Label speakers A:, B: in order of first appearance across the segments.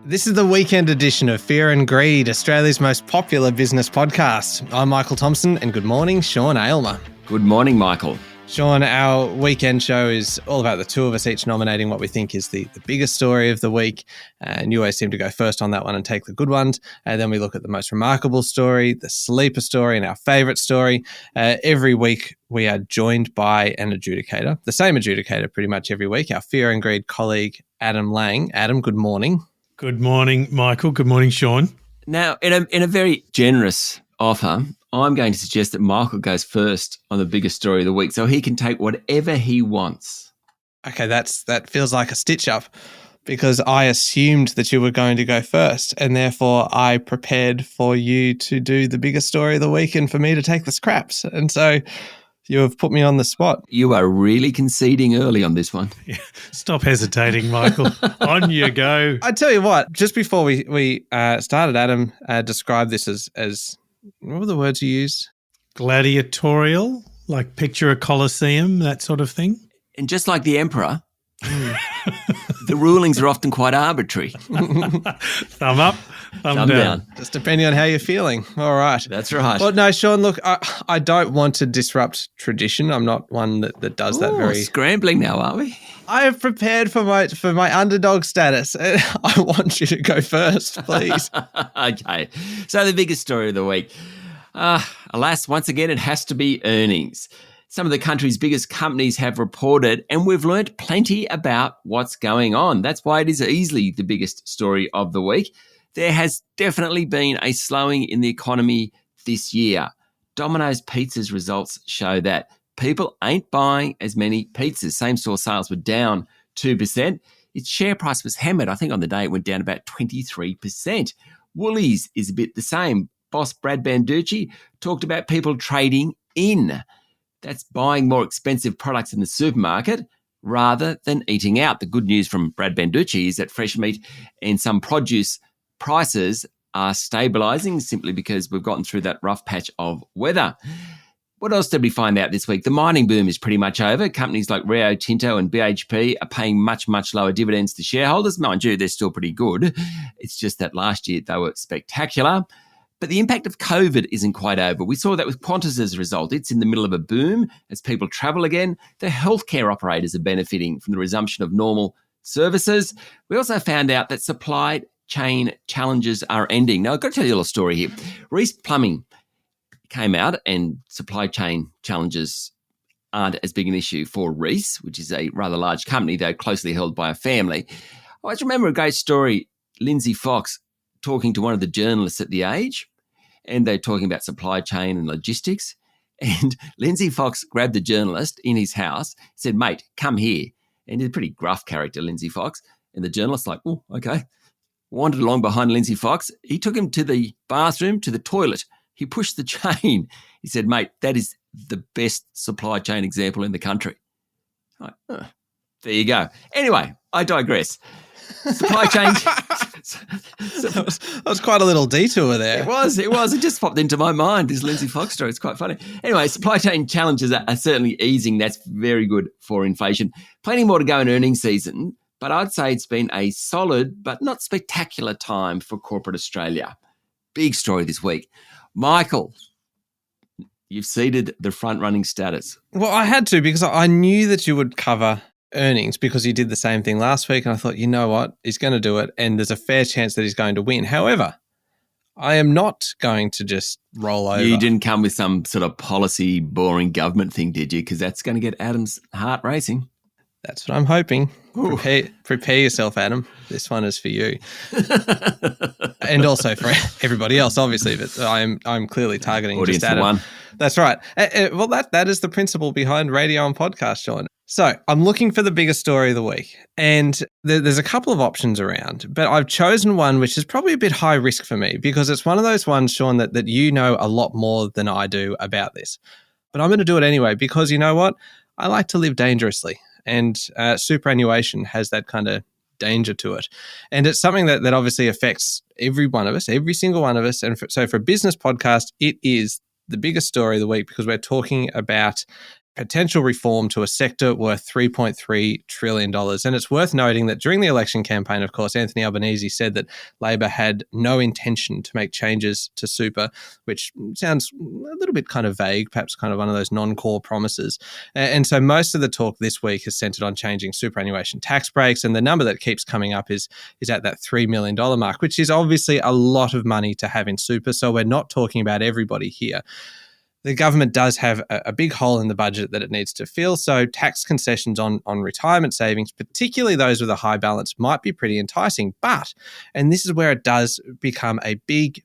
A: This is the weekend edition of Fear and Greed, Australia's most popular business podcast. I'm Michael Thompson, and good morning, Sean Aylmer.
B: Good morning, Michael.
A: Sean, our weekend show is all about the two of us each nominating what we think is the biggest story of the week. And you always seem to go first on that one and take the good ones. And then we look at the most remarkable story, the sleeper story, and our favourite story. Every week we are joined by an adjudicator, the same adjudicator pretty much every week, our Fear and Greed colleague, Adam Lang. Adam, good morning.
C: Good morning, Michael. Good morning, Sean.
B: Now, in a very generous offer, I'm going to suggest that Michael goes first on the biggest story of the week so he can take whatever he wants.
A: Okay, that feels like a stitch up because I assumed that you were going to go first and therefore I prepared for you to do the biggest story of the week and for me to take the scraps. And so you have put me on the spot.
B: You are really conceding early on this one.
C: Yeah. Stop hesitating, Michael. On you go.
A: I tell you what, just before we started, Adam described this as what were the words you used?
C: Gladiatorial, like picture a coliseum, that sort of thing.
B: And just like the emperor, the rulings are often quite arbitrary.
C: Thumb up, thumb down.
A: Just depending on how you're feeling. All right.
B: That's right.
A: Well, no, Sean, look, I don't want to disrupt tradition. I'm not one that does that very...
B: Scrambling now, are we?
A: I have prepared for my underdog status. I want you to go first, please.
B: Okay. So the biggest story of the week. Alas, once again, it has to be earnings. Some of the country's biggest companies have reported, and we've learnt plenty about what's going on. That's why it is easily the biggest story of the week. There has definitely been a slowing in the economy this year. Domino's Pizza's results show that people ain't buying as many pizzas. Same-store sales were down 2%. Its share price was hammered. I think on the day it went down about 23%. Woolies is a bit the same. Boss Brad Banducci talked about people trading in. That's buying more expensive products in the supermarket rather than eating out. The good news from Brad Banducci is that fresh meat and some produce prices are stabilising simply because we've gotten through that rough patch of weather. What else did we find out this week? The mining boom is pretty much over. Companies like Rio Tinto and BHP are paying much, much lower dividends to shareholders. Mind you, they're still pretty good. It's just that last year they were spectacular. But the impact of COVID isn't quite over. We saw that with Qantas's result. It's in the middle of a boom as people travel again. The healthcare operators are benefiting from the resumption of normal services. We also found out that supply chain challenges are ending. Now, I've got to tell you a little story here. Reece Plumbing came out and supply chain challenges aren't as big an issue for Reece, which is a rather large company, though closely held by a family. I always remember a great story, Lindsay Fox talking to one of the journalists at The Age, and they're talking about supply chain and logistics. And Lindsay Fox grabbed the journalist in his house, said, "Mate, come here." And he's a pretty gruff character, Lindsay Fox. And the journalist's like, "Oh, okay." Wandered along behind Lindsay Fox. He took him to the bathroom, to the toilet. He pushed the chain. He said, "Mate, that is the best supply chain example in the country." Like, there you go. Anyway, I digress. Supply chain.
A: That was quite a little detour there.
B: It was. It just popped into my mind, this Lindsay Fox story. It's quite funny. Anyway, supply chain challenges are certainly easing. That's very good for inflation. Plenty more to go in earnings season, but I'd say it's been a solid but not spectacular time for corporate Australia. Big story this week. Michael, you've ceded the front-running status.
A: Well, I had to because I knew that you would cover earnings because he did the same thing last week, and I thought, you know what, he's going to do it, and there's a fair chance that he's going to win. However, I am not going to just roll over.
B: You didn't come with some sort of policy, boring government thing, did you? Because that's going to get Adam's heart racing.
A: That's what I'm hoping. Prepare yourself, Adam. This one is for you, and also for everybody else, obviously. But I'm clearly targeting
B: audience
A: just Adam.
B: One.
A: That's right. Well, that is the principle behind radio and podcast, Sean. So I'm looking for the biggest story of the week, and there's a couple of options around, but I've chosen one which is probably a bit high risk for me because it's one of those ones, Sean, that you know a lot more than I do about this. But I'm going to do it anyway because you know what? I like to live dangerously, and superannuation has that kind of danger to it. And it's something that obviously affects every one of us, every single one of us. And so for a business podcast, it is the biggest story of the week because we're talking about potential reform to a sector worth $3.3 trillion. And it's worth noting that during the election campaign, of course, Anthony Albanese said that Labor had no intention to make changes to super, which sounds a little bit kind of vague, perhaps kind of one of those non-core promises. And so most of the talk this week is centered on changing superannuation tax breaks. And the number that keeps coming up is at that $3 million mark, which is obviously a lot of money to have in super. So we're not talking about everybody here. The government does have a big hole in the budget that it needs to fill, so tax concessions on retirement savings, particularly those with a high balance, might be pretty enticing. But, and this is where it does become a big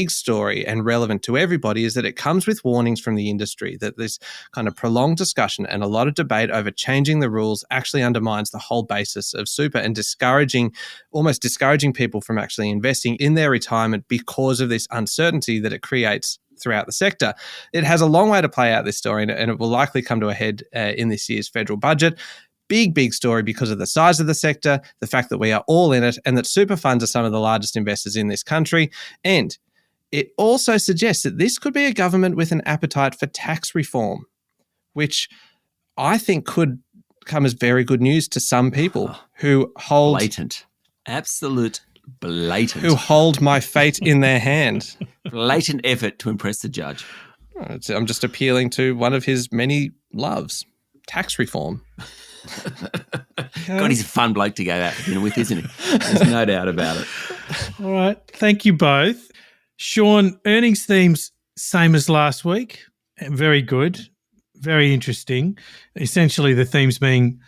A: story and relevant to everybody, is that it comes with warnings from the industry that this kind of prolonged discussion and a lot of debate over changing the rules actually undermines the whole basis of super and almost discouraging people from actually investing in their retirement because of this uncertainty that it creates throughout the sector. It has a long way to play out, this story, and it will likely come to a head in this year's federal budget. Big story because of the size of the sector, the fact that we are all in it, and that super funds are some of the largest investors in this country. And it also suggests that this could be a government with an appetite for tax reform, which I think could come as very good news to some people who hold...
B: Absolute blatant.
A: Who hold my fate in their hand.
B: Blatant effort to impress the judge.
A: I'm just appealing to one of his many loves, tax reform.
B: God, he's a fun bloke to go out to dinner with, isn't he? There's no doubt about it.
C: All right. Thank you both. Sean, earnings themes, same as last week. Very good. Very interesting. Essentially, the themes being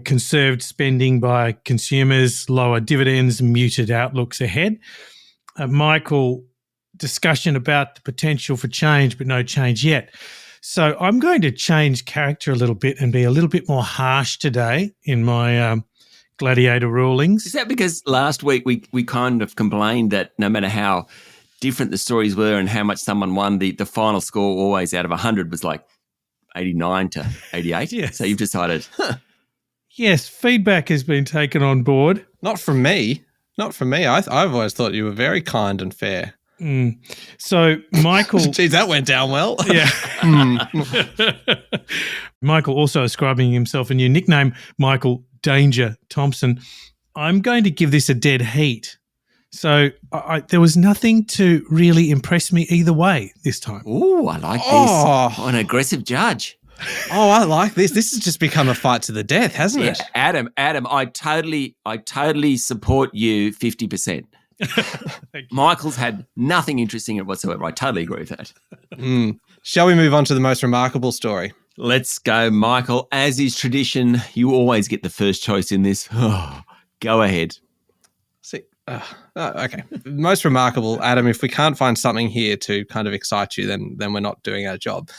C: conserved spending by consumers, lower dividends, muted outlooks ahead. Michael, discussion about the potential for change, but no change yet. So I'm going to change character a little bit and be a little bit more harsh today in my gladiator rulings.
B: Is that because last week we kind of complained that no matter how different the stories were and how much someone won, the final score always out of 100 was like 89 to 88?
C: Yes.
B: So you've decided,
C: Yes, feedback has been taken on board.
A: Not from me. I've always thought you were very kind and fair.
C: So Michael...
A: Geez, that went down well.
C: Yeah. Michael also ascribing himself a new nickname, Michael Danger Thompson. I'm going to give this a dead heat. So there was nothing to really impress me either way this time.
B: ooh, I like this. Oh, an aggressive judge.
A: Oh, I like this. This has just become a fight to the death, hasn't it?
B: Adam, I totally support you 50%. Michael's had nothing interesting in it whatsoever. I totally agree with that.
A: Shall we move on to the most remarkable story?
B: Let's go, Michael. As is tradition, you always get the first choice in this. Go ahead.
A: See, okay. Most remarkable, Adam, if we can't find something here to kind of excite you, then we're not doing our job.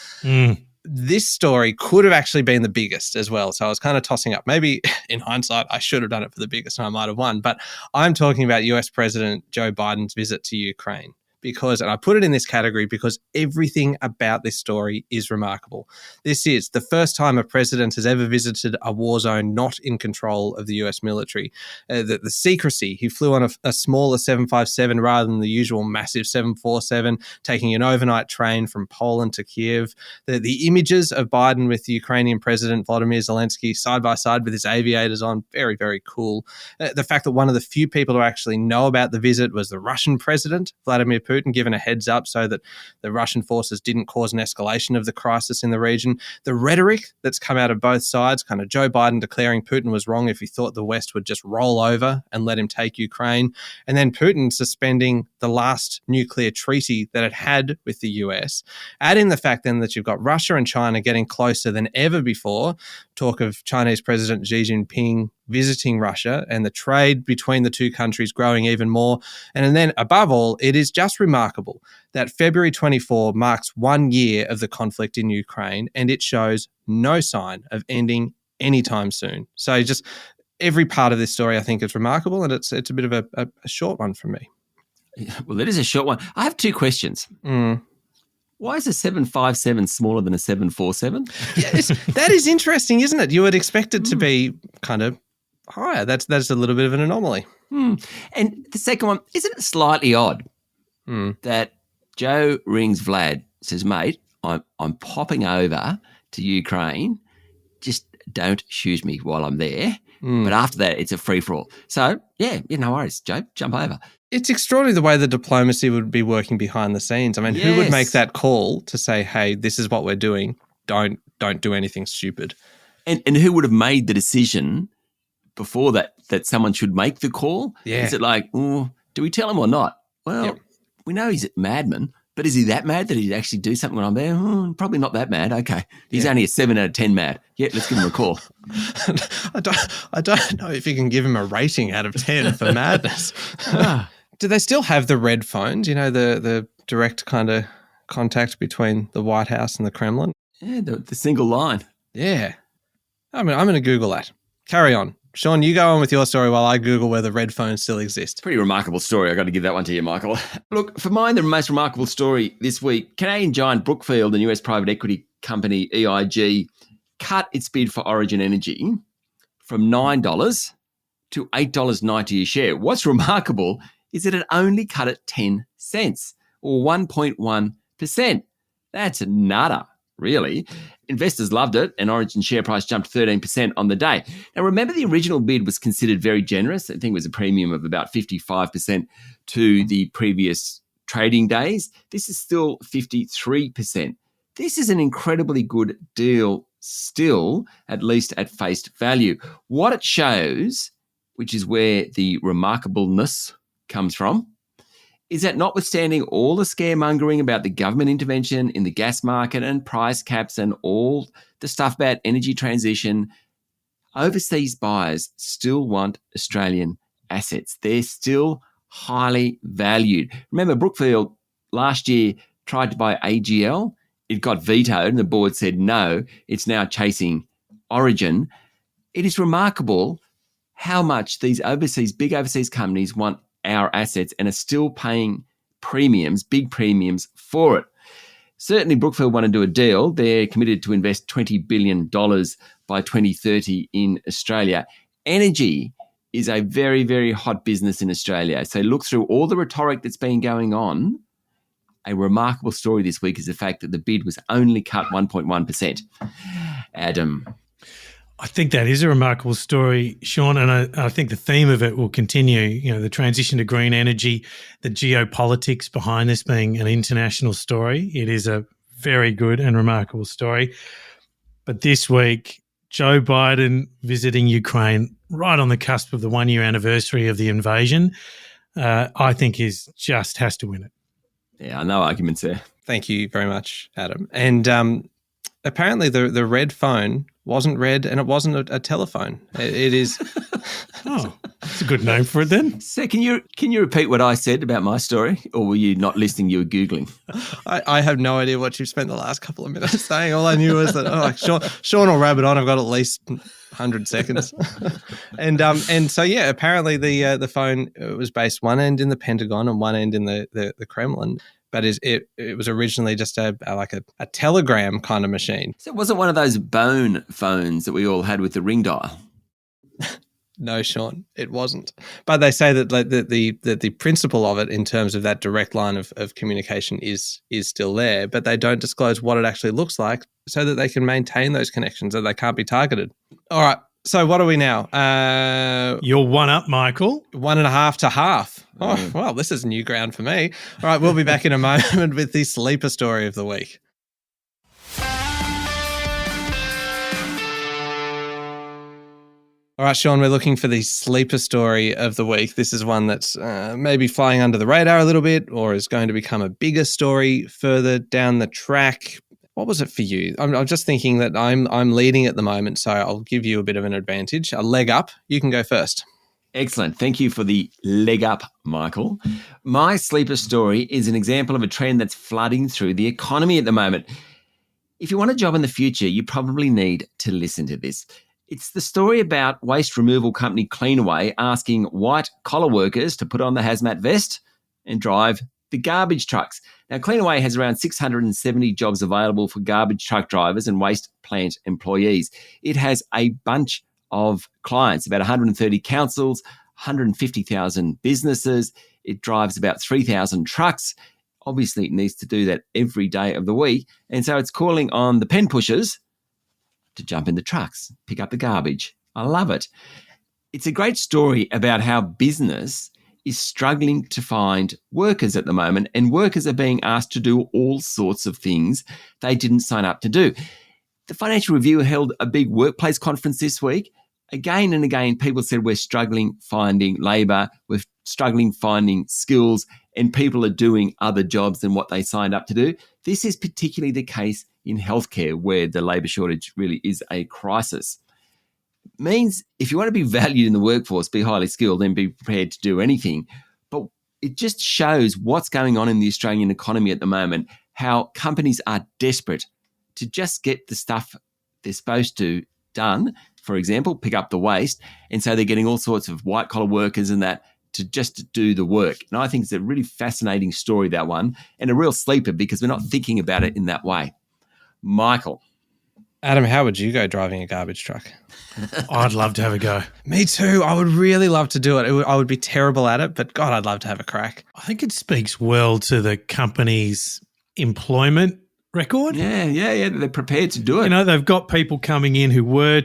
A: This story could have actually been the biggest as well. So I was kind of tossing up. Maybe in hindsight, I should have done it for the biggest and I might have won. But I'm talking about US President Joe Biden's visit to Ukraine. And I put it in this category because everything about this story is remarkable. This is the first time a president has ever visited a war zone not in control of the US military. The secrecy, he flew on a smaller 757 rather than the usual massive 747, taking an overnight train from Poland to Kiev. The images of Biden with the Ukrainian president, Volodymyr Zelensky, side by side with his aviators on, very, very cool. The fact that one of the few people to actually know about the visit was the Russian president, Vladimir Putin, given a heads up so that the Russian forces didn't cause an escalation of the crisis in the region. The rhetoric that's come out of both sides, kind of Joe Biden declaring Putin was wrong if he thought the West would just roll over and let him take Ukraine. And then Putin suspending the last nuclear treaty that it had with the US. Add in the fact then that you've got Russia and China getting closer than ever before. Talk of Chinese President Xi Jinping visiting Russia and the trade between the two countries growing even more. And then above all, it is just remarkable that February 24 marks 1 year of the conflict in Ukraine and it shows no sign of ending anytime soon. So just every part of this story I think is remarkable and it's a bit of a short one for me.
B: Well, it is a short one. I have two questions. Why is a 757 smaller than a 747?
A: Yes, that is interesting, isn't it? You would expect it to be kind of higher. That's a little bit of an anomaly.
B: And the second one, isn't it slightly odd that Joe rings Vlad, says, mate, I'm popping over to Ukraine, just don't shoot me while I'm there.
A: Mm.
B: But after that, it's a free-for-all. So, yeah, no worries, Joe. Jump over.
A: It's extraordinary the way the diplomacy would be working behind the scenes. I mean, who would make
B: Yes.
A: that call to say, hey, this is what we're doing. Don't do anything stupid.
B: And who would have made the decision before that someone should make the call?
A: Yeah.
B: Is it like, do we tell him or not? Well,
A: Yep.
B: we know he's a madman, but is he that mad that he'd actually do something when I'm there? Probably not that mad. Okay. He's only a 7 out of 10 mad. Yeah, let's give him a call.
A: I don't know if you can give him a rating out of 10 for madness. Do they still have the red phones? You know, the direct kind of contact between the White House and the Kremlin?
B: Yeah, the single line.
A: Yeah. I'm going to Google that. Carry on. Sean, you go on with your story while I Google whether red phones still exist.
B: Pretty remarkable story. I got to give that one to you, Michael. Look, for mine, the most remarkable story this week, Canadian giant Brookfield and US private equity company EIG cut its bid for Origin Energy from $9 to $8.90 a share. What's remarkable is that it only cut it 10 cents or 1.1%. That's nada, really. Investors loved it, and Origin share price jumped 13% on the day. Now, remember, the original bid was considered very generous. I think it was a premium of about 55% to the previous trading days. This is still 53%. This is an incredibly good deal still, at least at face value. What it shows, which is where the remarkableness comes from, is that notwithstanding all the scaremongering about the government intervention in the gas market and price caps and all the stuff about energy transition, overseas buyers still want Australian assets. They're still highly valued. Remember, Brookfield last year tried to buy AGL. It got vetoed and the board said no. It's now chasing Origin. It is remarkable how much these big overseas companies want our assets and are still paying premiums, big premiums for it. Certainly, Brookfield want to do a deal. They're committed to invest $20 billion by 2030 in Australia. Energy is a very, very hot business in Australia. So look through all the rhetoric that's been going on. A remarkable story this week is the fact that the bid was only cut 1.1%. Adam.
C: I think that is a remarkable story, Sean, and I think the theme of it will continue, you know, the transition to green energy, the geopolitics behind this being an international story. It is a very good and remarkable story. But this week, Joe Biden visiting Ukraine right on the cusp of the 1-year anniversary of the invasion, I think has to win it.
B: Yeah, no arguments there.
A: Thank you very much, Adam. And apparently the red phone wasn't red and it wasn't a telephone. It is.
C: Oh, that's a good name for it then.
B: So can you repeat what I said about my story, or were you not listening? You were Googling.
A: I have no idea what you've spent the last couple of minutes saying. All I knew was that Sean will rab it on. I've got at least 100 seconds. and so yeah, apparently the phone was based one end in the Pentagon and one end in the Kremlin. But it was originally just a telegram kind of machine.
B: So it wasn't one of those bone phones that we all had with the ring dial.
A: No, Sean, it wasn't. But they say that the principle of it in terms of that direct line of communication is still there, but they don't disclose what it actually looks like so that they can maintain those connections and they can't be targeted. All right. So what are we now?
C: You're one up, Michael.
A: 1.5 to half. Oh, well, this is new ground for me. All right, we'll be back in a moment with the sleeper story of the week. All right, Sean, we're looking for the sleeper story of the week. This is one that's maybe flying under the radar a little bit or is going to become a bigger story further down the track. What was it for you? I'm just thinking that I'm leading at the moment, so I'll give you a bit of an advantage, a leg up. You can go first.
B: Excellent. Thank you for the leg up, Michael. My sleeper story is an example of a trend that's flooding through the economy at the moment. If you want a job in the future, you probably need to listen to this. It's the story about waste removal company Cleanaway asking white-collar workers to put on the hazmat vest and drive the garbage trucks. Now, Cleanaway has around 670 jobs available for garbage truck drivers and waste plant employees. It has a bunch of clients, about 130 councils, 150,000 businesses. It drives about 3,000 trucks. Obviously, it needs to do that every day of the week. And so it's calling on the pen pushers to jump in the trucks, pick up the garbage. I love it. It's a great story about how business is struggling to find workers at the moment, and workers are being asked to do all sorts of things they didn't sign up to do. The Financial Review held a big workplace conference this week. Again and again, people said we're struggling finding labour, we're struggling finding skills, and people are doing other jobs than what they signed up to do. This is particularly the case in healthcare, where the labour shortage really is a crisis. It means if you want to be valued in the workforce, be highly skilled and be prepared to do anything. But it just shows what's going on in the Australian economy at the moment, how companies are desperate to just get the stuff they're supposed to done. For example, pick up the waste. And so they're getting all sorts of white collar workers and that to just do the work. And I think it's a really fascinating story, that one, and a real sleeper because we're not thinking about it in that way. Michael.
A: Adam, how would you go driving a garbage truck?
C: I'd love to have a go.
A: Me too. I would really love to do it. I would be terrible at it, but God, I'd love to have a crack.
C: I think it speaks well to the company's employment record.
B: Yeah. They're prepared to do it.
C: You know, they've got people coming in who were,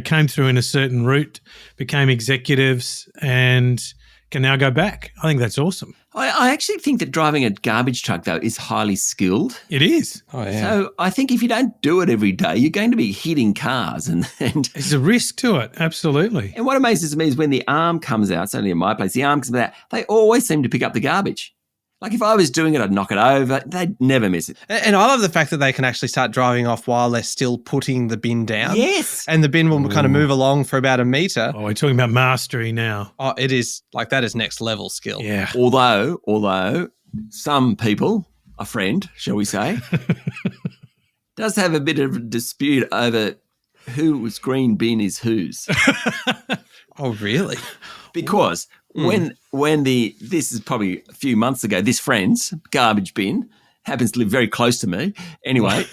C: came through in a certain route, became executives, and can now go back. I think that's awesome.
B: I actually think that driving a garbage truck, though, is highly skilled.
C: It is.
A: Oh, yeah.
B: So I think if you don't do it every day, you're going to be hitting cars. And
C: There's a risk to it, absolutely.
B: what amazes me is when the arm comes out, certainly in my place, the arm comes out, they always seem to pick up the garbage. Like if I was doing it, I'd knock it over. They'd never miss it.
A: And I love the fact that they can actually start driving off while they're still putting the bin down.
B: Yes.
A: And the bin will kind of move along for about a metre.
C: Oh, we're talking about mastery now.
A: Oh, it is like that is next level skill.
C: Yeah.
B: Although some people, a friend, shall we say, does have a bit of a dispute over whose green bin is whose.
A: Oh, really?
B: Because when this is probably a few months ago, this friend's garbage bin happens to live very close to me. Anyway,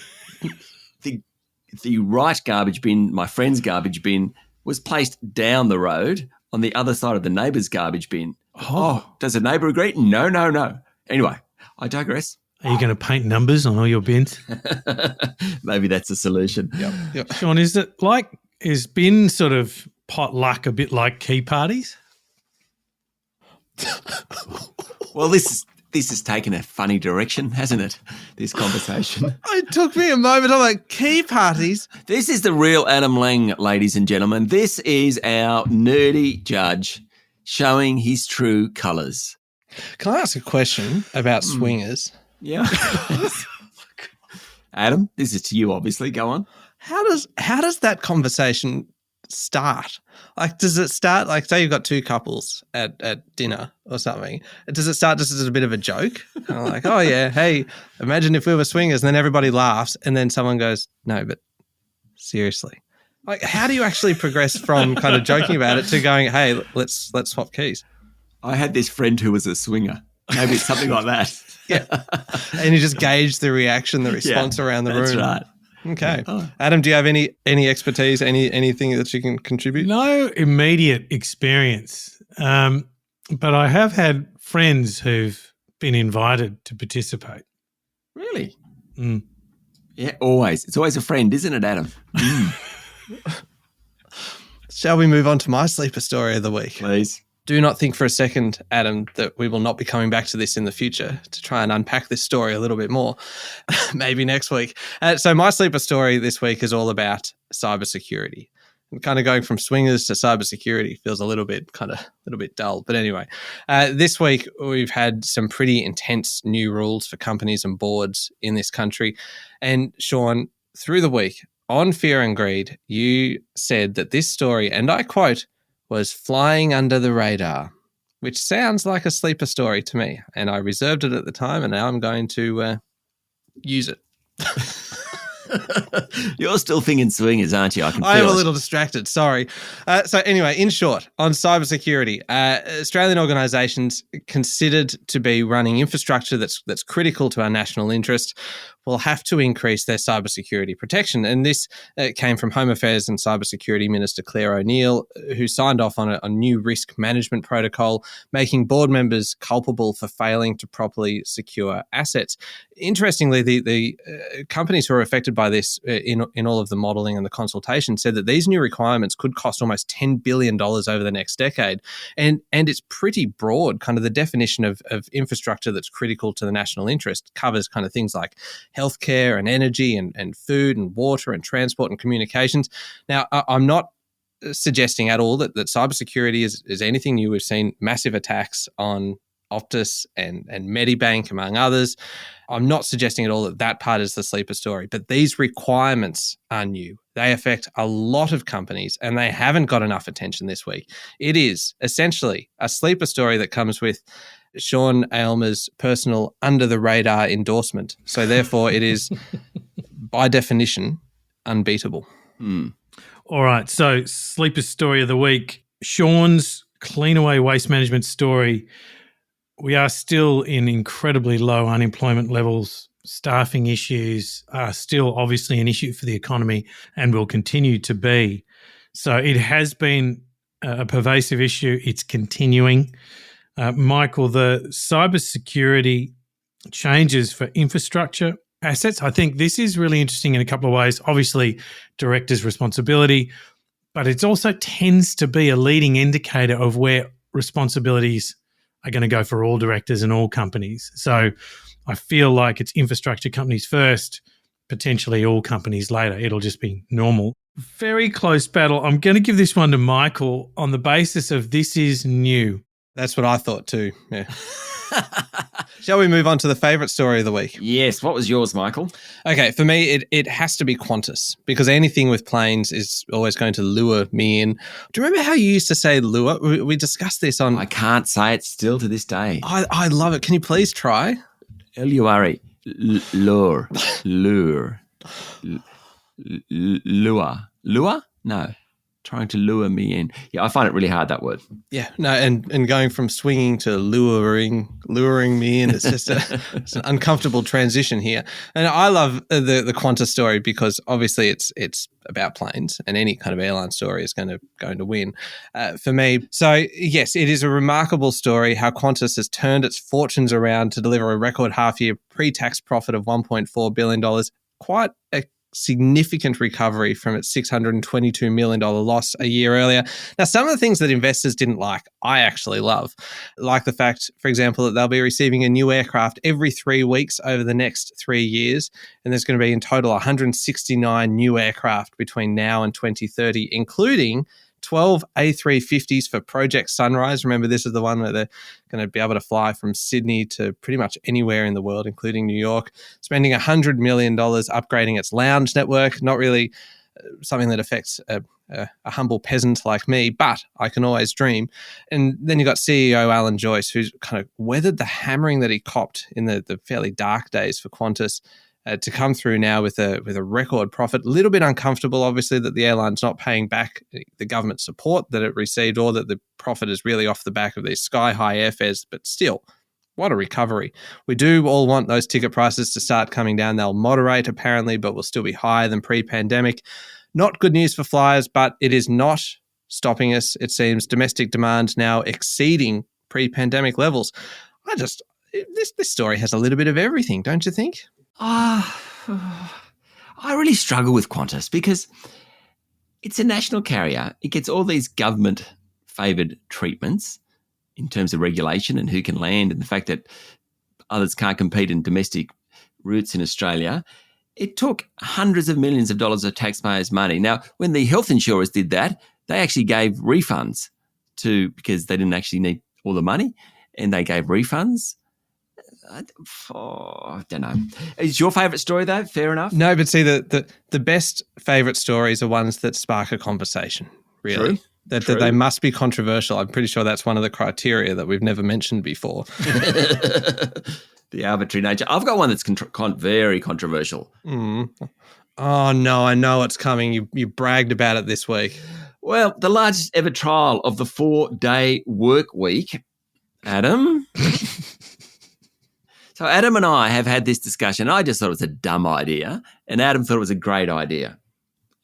B: the right garbage bin, my friend's garbage bin, was placed down the road on the other side of the neighbour's garbage bin. Oh, does the neighbour agree? No. Anyway, I digress.
C: Are you going to paint numbers on all your bins?
B: Maybe that's a solution.
A: Yep.
C: Sean, is bin sort of potluck a bit like key parties?
B: Well, this has taken a funny direction, hasn't it, this conversation?
A: It took me a moment. I'm like, key parties?
B: This is the real Adam Lang, ladies and gentlemen. This is our nerdy judge showing his true colours.
A: Can I ask a question about swingers?
B: Yeah. Adam, this is to you, obviously. Go on.
A: How does that conversation start? Like, does it start like, say you've got two couples at dinner or something? Does it start just as a bit of a joke? Kind of like, oh yeah, hey, imagine if we were swingers, and then everybody laughs, and then someone goes, no, but seriously. Like, how do you actually progress from kind of joking about it to going, hey, let's swap keys?
B: I had this friend who was a swinger. Maybe it's something like that.
A: Yeah. And you just gauge the reaction, the response around the room.
B: That's right.
A: Okay.
B: Oh.
A: Adam, do you have any expertise, anything that you can contribute?
C: No immediate experience, but I have had friends who've been invited to participate.
B: Really?
C: Mm.
B: Yeah, always. It's always a friend, isn't it, Adam?
A: Shall we move on to my sleeper story of the week?
B: Please.
A: Do not think for a second, Adam, that we will not be coming back to this in the future to try and unpack this story a little bit more, maybe next week. So my sleeper story this week is all about cybersecurity. And kind of going from swingers to cybersecurity feels a little bit dull. But anyway, this week we've had some pretty intense new rules for companies and boards in this country. And Sean, through the week on Fear and Greed, you said that this story, and I quote, was flying under the radar, which sounds like a sleeper story to me. And I reserved it at the time, and now I'm going to use it.
B: You're still thinking swingers, aren't you? I
A: am a little distracted. Sorry. So anyway, in short, on cybersecurity, Australian organisations considered to be running infrastructure that's critical to our national interest will have to increase their cybersecurity protection. And this came from Home Affairs and Cybersecurity Minister Claire O'Neill, who signed off on a new risk management protocol, making board members culpable for failing to properly secure assets. Interestingly, the companies who are affected by this in all of the modelling and the consultation said that these new requirements could cost almost $10 billion over the next decade. And it's pretty broad. Kind of the definition of infrastructure that's critical to the national interest covers kind of things like healthcare and energy and food and water and transport and communications. Now, I'm not suggesting at all that cybersecurity is anything new. We've seen massive attacks on Optus and Medibank, among others. I'm not suggesting at all that part is the sleeper story, but these requirements are new. They affect a lot of companies and they haven't got enough attention this week. It is essentially a sleeper story that comes with Sean Aylmer's personal under-the-radar endorsement. So therefore it is, by definition, unbeatable.
C: All right, so sleeper story of the week. Sean's Cleanaway Waste Management story. We are still in incredibly low unemployment levels. Staffing issues are still obviously an issue for the economy and will continue to be. So it has been a pervasive issue. It's continuing. Michael, the cybersecurity changes for infrastructure assets, I think this is really interesting in a couple of ways. Obviously, directors' responsibility, but it also tends to be a leading indicator of where responsibilities are going to go for all directors and all companies. So I feel like it's infrastructure companies first, potentially all companies later. It'll just be normal. Very close battle. I'm going to give this one to Michael on the basis of this is new.
A: That's what I thought too. Yeah. Shall we move on to the favourite story of the week?
B: Yes. What was yours, Michael?
A: Okay, for me, it has to be Qantas, because anything with planes is always going to lure me in. Do you remember how you used to say lure? We discussed this on...
B: I can't say it still to this day.
A: I love it. Can you please try?
B: L-U-R-E. Lure. Lure. Lure. Lure? No. Trying to lure me in. Yeah, I find it really hard, that word.
A: Yeah, no, and going from swinging to luring me in, it's just it's an uncomfortable transition here. And I love the Qantas story because obviously it's about planes, and any kind of airline story is going to win for me. So yes, it is a remarkable story how Qantas has turned its fortunes around to deliver a record half-year pre-tax profit of $1.4 billion. Quite a significant recovery from its $622 million loss a year earlier. Now, some of the things that investors didn't like, I actually love, like the fact, for example, that they'll be receiving a new aircraft every 3 weeks over the next 3 years, and there's going to be in total 169 new aircraft between now and 2030, including 12 A350s for Project Sunrise. Remember, this is the one where they're going to be able to fly from Sydney to pretty much anywhere in the world, including New York, spending $100 million upgrading its lounge network. Not really something that affects a humble peasant like me, but I can always dream. And then you got CEO Alan Joyce, who's kind of weathered the hammering that he copped in the fairly dark days for Qantas, to come through now with a record profit. A little bit uncomfortable, obviously, that the airline's not paying back the government support that it received, or that the profit is really off the back of these sky-high airfares. But still, what a recovery. We do all want those ticket prices to start coming down. They'll moderate, apparently, but will still be higher than pre-pandemic. Not good news for flyers, but it is not stopping us. It seems domestic demand now exceeding pre-pandemic levels. This story has a little bit of everything, don't you think?
B: I really struggle with Qantas because it's a national carrier. It gets all these government-favoured treatments in terms of regulation and who can land, and the fact that others can't compete in domestic routes in Australia. It took hundreds of millions of dollars of taxpayers' money. Now, when the health insurers did that, they actually gave refunds because they didn't actually need all the money, and they gave refunds. I don't know. Is your favourite story, though? Fair enough.
A: No, but see, the best favourite stories are ones that spark a conversation, really.
B: True.
A: That they must be controversial. I'm pretty sure that's one of the criteria that we've never mentioned before.
B: The arbitrary nature. I've got one that's very controversial.
A: Oh, no, I know it's coming. You bragged about it this week.
B: Well, the largest ever trial of the 4-day work week, Adam. So Adam and I have had this discussion. I just thought it was a dumb idea, and Adam thought it was a great idea.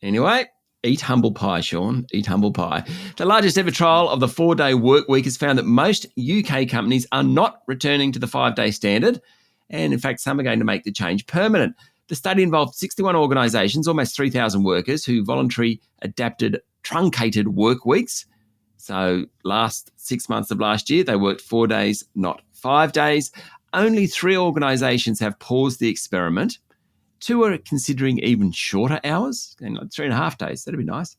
B: Anyway, eat humble pie, Sean. Eat humble pie. The largest ever trial of the 4-day work week has found that most UK companies are not returning to the 5-day standard. And in fact, some are going to make the change permanent. The study involved 61 organisations, almost 3,000 workers, who voluntarily adapted truncated work weeks. So last 6 months of last year, they worked 4 days, not 5 days. Only 3 organisations have paused the experiment. 2 are considering even shorter hours, and like 3.5 days. That'd be nice.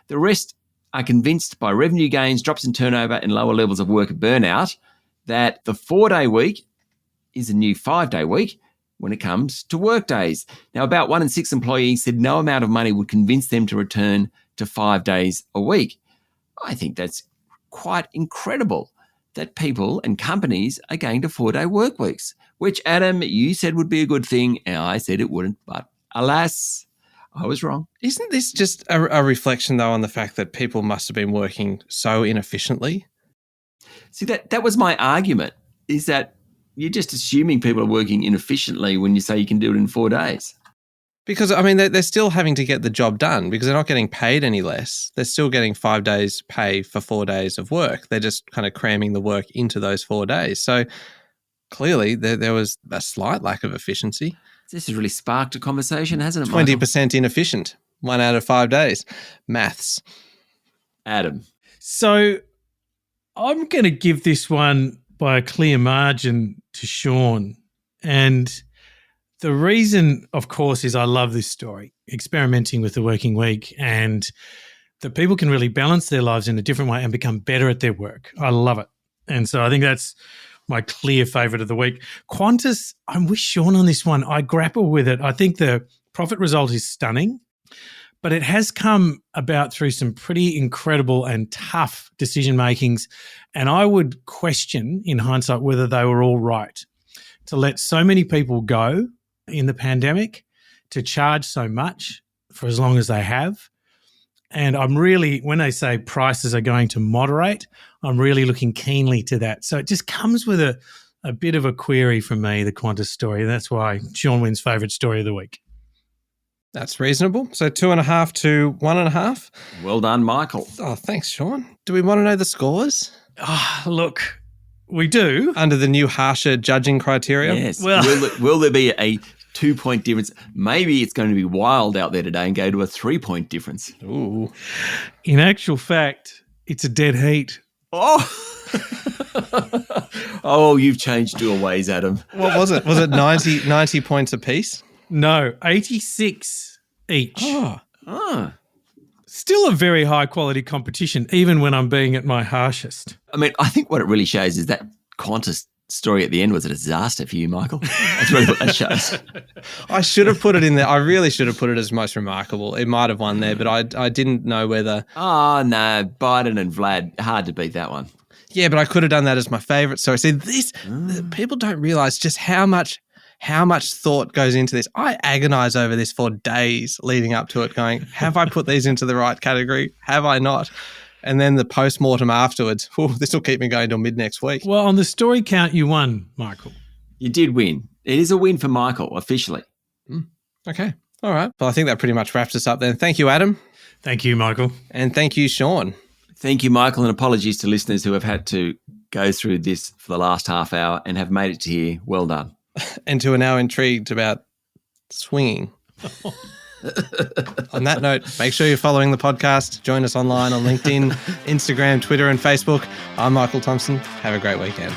B: The rest are convinced by revenue gains, drops in turnover, and lower levels of worker burnout that the 4-day week is a new 5-day week when it comes to work days. Now, about 1 in 6 employees said no amount of money would convince them to return to 5 days a week. I think that's quite incredible that people and companies are going to 4-day work weeks, which, Adam, you said would be a good thing, and I said it wouldn't. But alas, I was wrong.
A: Isn't this just a reflection, though, on the fact that people must have been working so inefficiently?
B: See, that was my argument, is that you're just assuming people are working inefficiently when you say you can do it in 4 days.
A: Because, I mean, they're still having to get the job done because they're not getting paid any less. They're still getting 5 days pay for 4 days of work. They're just kind of cramming the work into those 4 days. So clearly there was a slight lack of efficiency.
B: This has really sparked a conversation, hasn't it,
A: 20% inefficient, 1 out of 5 days. Maths.
B: Adam.
C: So I'm going to give this one by a clear margin to Sean. And the reason, of course, is I love this story, experimenting with the working week, and that people can really balance their lives in a different way and become better at their work. I love it. And so I think that's my clear favourite of the week. Qantas, I'm with Sean on this one. I grapple with it. I think the profit result is stunning, but it has come about through some pretty incredible and tough decision makings. And I would question, in hindsight, whether they were all right to let so many people go in the pandemic, to charge so much for as long as they have. And I'm really, when they say prices are going to moderate, I'm really looking keenly to that. So it just comes with a bit of a query from me, the Qantas story. That's why Sean Wynn's favourite story of the week.
A: That's reasonable. So 2.5 to 1.5.
B: Well done, Michael.
A: Oh, thanks, Sean. Do we want to know the scores?
C: Oh, look, we do.
A: Under the new harsher judging criteria?
B: Yes.
C: Well,
B: will there be a 2-point difference? Maybe it's going to be wild out there today and go to a 3-point difference.
A: Ooh.
C: In actual fact, it's a dead heat.
B: Oh, oh, you've changed your ways, Adam.
A: What was it? Was it 90 points apiece?
C: No, 86 each.
B: Oh.
C: Still a very high quality competition, even when I'm being at my harshest.
B: I mean, I think what it really shows is that Qantas story at the end was a disaster for you, Michael. That's really what that shows.
A: I should have put it in there. I really should have put it as most remarkable. It might have won there, but I didn't know whether.
B: Oh, no. Biden and Vlad, hard to beat that one.
A: Yeah, but I could have done that as my favourite story. See, people don't realise just how much thought goes into this. I agonise over this for days leading up to it, going, have I put these into the right category? Have I not? And then the post-mortem afterwards, this will keep me going till mid next week.
C: Well, on the story count, you won, Michael.
B: You did win. It is a win for Michael, officially.
A: Okay. All right. Well, I think that pretty much wraps us up then. Thank you, Adam.
C: Thank you, Michael.
A: And thank you, Sean.
B: Thank you, Michael, and apologies to listeners who have had to go through this for the last half hour and have made it to here. Well done.
A: And who are now intrigued about swinging. On that note, make sure you're following the podcast. Join us online on LinkedIn, Instagram, Twitter, and Facebook. I'm Michael Thompson. Have a great weekend.